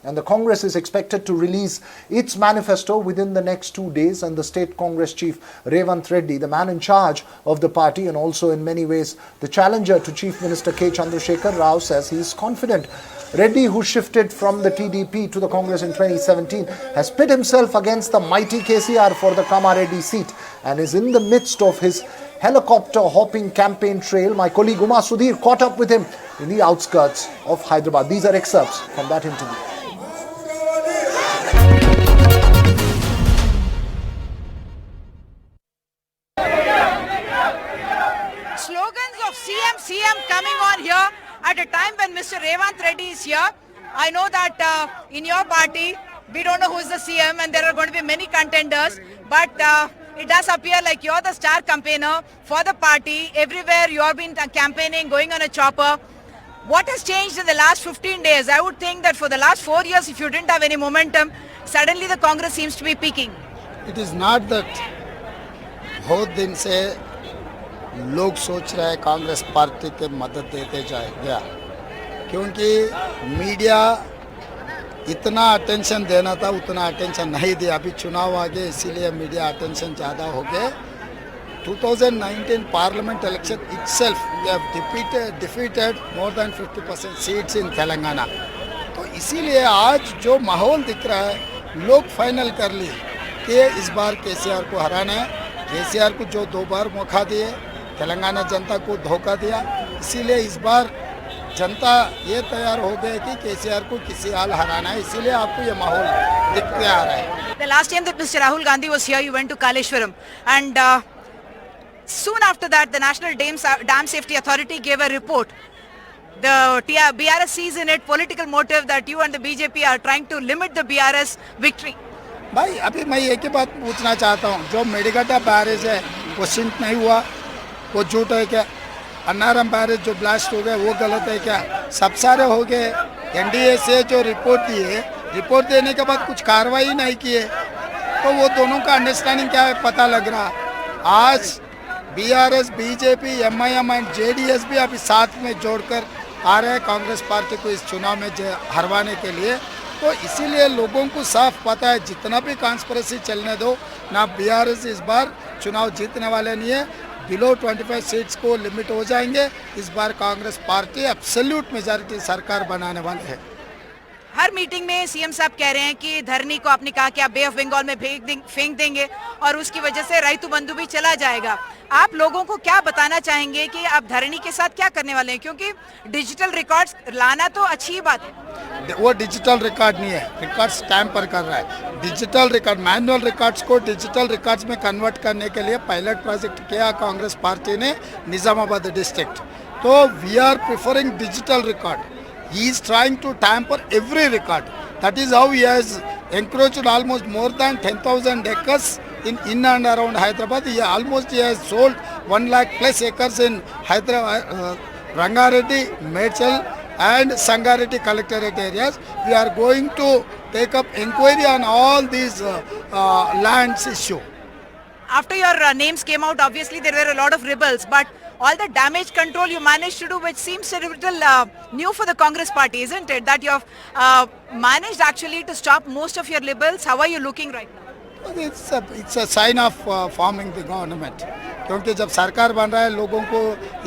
And the Congress is expected to release its manifesto within the next 2 days. And the state Congress chief Revanth Reddy, the man in charge of the party and also in many ways the challenger to Chief Minister K. Chandrasekhar Rao, says he is confident. Reddy, who shifted from the TDP to the Congress in 2017, has pit himself against the mighty KCR for the Kamareddy seat and is in the midst of his helicopter hopping campaign trail. My colleague Sudhir caught up with him in the outskirts of Hyderabad. These are excerpts from that interview. Slogans of CM coming on here at a time when Mr. Revanth Reddy is here. I know that in your party, we don't know who is the CM and there are going to be many contenders, but it does appear like you're the star campaigner for the party. Everywhere you have been campaigning, going on a chopper. What has changed in the last 15 days? I would think that for the last 4 years, if you didn't have any momentum, suddenly the Congress seems to be peaking. It is not that बहुत दिन से लोग सोच रहे हैं Congress party के मदद देते जाएगा, क्योंकि मीडिया इतना अटेंशन देना था उतना अटेंशन नहीं दिया. अभी चुनाव आ गए इसीलिए मीडिया अटेंशन ज़्यादा हो गए. 2019 parliament election itself they have defeated more than 50% seats in Telangana. तो इसीलिए आज जो माहौल दिख रहा है लोग फाइनल कर लिए कि इस बार केसीआर को हराना है. केसीआर को जो 2 बार मौका दिए, तेलंगाना जनता को धोखा दिया, इसीलिए इस बार जनता ये तैयार हो गए कि केसीआर को किसी हाल हराना है. इसीलिए आपको ये माहौल दिखते आ रहा है. The last time that Mr. Rahul Gandhi was here, you went to Kaleshwaram, and soon after that, the National Dam Safety Authority gave a report. The BRS sees in it political motive that you and the BJP are trying to limit the BRS victory. भाई अभी मैं एक ही बात पूछना चाहता हूँ, जो Medigadda barrage है वो सिंक नहीं हुआ, वो झूठ है क्या? अन्नारम बैरेज जो ब्लास्ट हो गए वो गलत है क्या? सब सारे हो गए. एनडीए से जो रिपोर्ट दी है, रिपोर्ट देने के बाद कुछ कार्रवाई नहीं की है, तो वो दोनों का अंडरस्टैंडिंग क्या है पता लग रहा. आज BRS, BJP, MIM and JDS भी अभी साथ में जोड़कर आ रहे हैं कांग्रेस पार्टी को इस चुनाव में हरवाने के लिए. तो इसीलिए लोगों को साफ पता है जितना भी कॉन्स्पिरेसी चलने दो ना, बीआरएस इस बार चुनाव जीतने वाले नहीं है. बिलो 25 सीट्स को लिमिट हो जाएंगे. इस बार कांग्रेस पार्टी एब्सोल्यूट मेजॉरिटी सरकार बनाने वाले है. हर मीटिंग में सीएम साहब कह रहे हैं कि धरनी को आपने कहा कि आप बे ऑफ बंगाल में फेंक देंगे और उसकी वजह से राइतु बंधु भी चला जाएगा. आप लोगों को क्या बताना चाहेंगे कि आप धरनी के साथ क्या करने वाले हैं? क्योंकि डिजिटल रिकॉर्ड्स लाना तो अच्छी बात है. वो डिजिटल रिकॉर्ड नहीं है, रिकॉर्ड स्टैम्प पर कर रहा है. डिजिटल रिकॉर्ड, मैनुअल रिकॉर्ड्स को डिजिटल रिकॉर्ड्स में कन्वर्ट करने के लिए पायलट प्रोजेक्ट किया कांग्रेस पार्टी ने निजामाबाद डिस्ट्रिक्ट. तो we are preferring digital record. He is trying to tamper every record. That is how he has encroached almost more than 10,000 acres in and around Hyderabad. He has sold 1 lakh plus acres in Hyderabad, Rangareddy, Medchal and Sangareddy collectorate areas. We are going to take up inquiry on all these lands issue. After your names came out, obviously there were a lot of rebels, but all the damage control you managed to do, which seems a little new for the Congress party, isn't it? That you have managed actually to stop most of your rebels. How are you looking right now? It's a sign of forming the government. क्योंकि जब सरकार बन रहा है लोगों को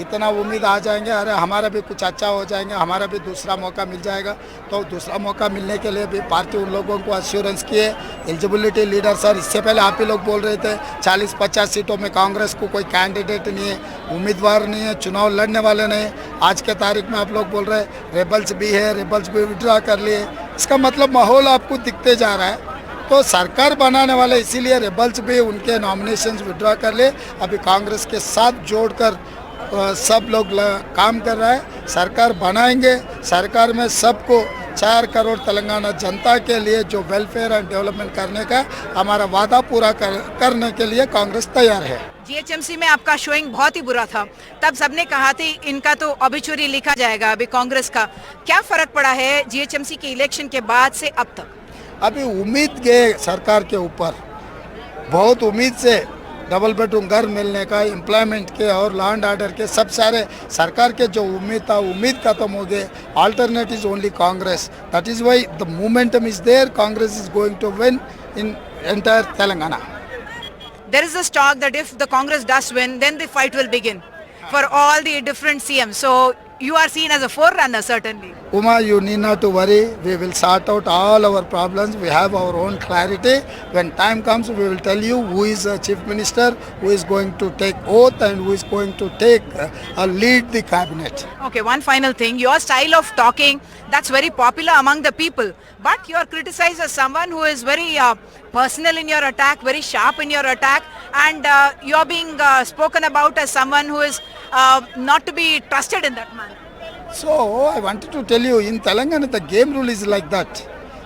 इतना उम्मीद आ जाएंगे, अरे हमारा भी कुछ अच्छा हो जाएंगे, हमारा भी दूसरा मौका मिल जाएगा. तो दूसरा मौका मिलने के लिए भी पार्टी उन लोगों को अश्योरेंस किए. एलिजिबिलिटी लीडर सर, इससे पहले आप ही लोग बोल रहे थे 40-50 सीटों में कांग्रेस को कोई कैंडिडेट नहीं है, उम्मीदवार नहीं है, चुनाव लड़ने वाले नहीं. आज के तारीख में आप लोग बोल रहे हैं रेबल्स भी है, रेबल्स भी विड्रॉ कर लिए. इसका मतलब माहौल आपको दिखते जा रहा है. तो सरकार बनाने वाले इसीलिए रेबल्स भी उनके नॉमिनेशंस विड्रॉ कर ले. अभी कांग्रेस के साथ जोड़कर सब लोग काम कर रहा है. सरकार बनाएंगे. सरकार में सबको 4 करोड़ तेलंगाना जनता के लिए जो वेलफेयर एंड डेवलपमेंट करने का हमारा वादा पूरा करने के लिए कांग्रेस तैयार है. जीएचएमसी में आपका शोइंग बहुत ही बुरा था. तब सबने कहा था इनका तो ऑबिचुरी लिखा जाएगा. अभी कांग्रेस का क्या फर्क पड़ा है जीएचएमसी के इलेक्शन के बाद से अब तक? अभी उम्मीद गए सरकार के ऊपर, बहुत उम्मीद से डबल बेडरूम घर मिलने का, एम्प्लॉयमेंट के और लॉ एंड ऑर्डर के सब सारे सरकार के जो उम्मीद था उम्मीद खत्म हो गए. Alternate is only Congress. That is why the momentum is there. Congress is going to win in entire Telangana. There is this talk that if the Congress does win, then the fight will begin for all the different CMs. So you are seen as a forerunner, certainly. Uma, you need not to worry. We will sort out all our problems. We have our own clarity. When time comes, we will tell you who is a chief minister, who is going to take oath and who is going to take lead the cabinet. Okay, one final thing. Your style of talking, that's very popular among the people. But you are criticized as someone who is very personal in your attack, very sharp in your attack, and you are being spoken about as someone who is not to be trusted in that manner. So I wanted to tell you, in Telangana the game rule is like that.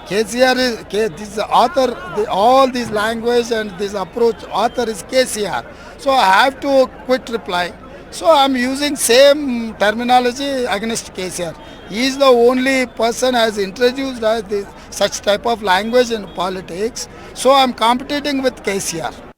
KCR is this author, all this language and this approach author is KCR. So I have to quit reply. So I am using same terminology against KCR. He is the only person has introduced such type of language in politics. So I am competing with KCR.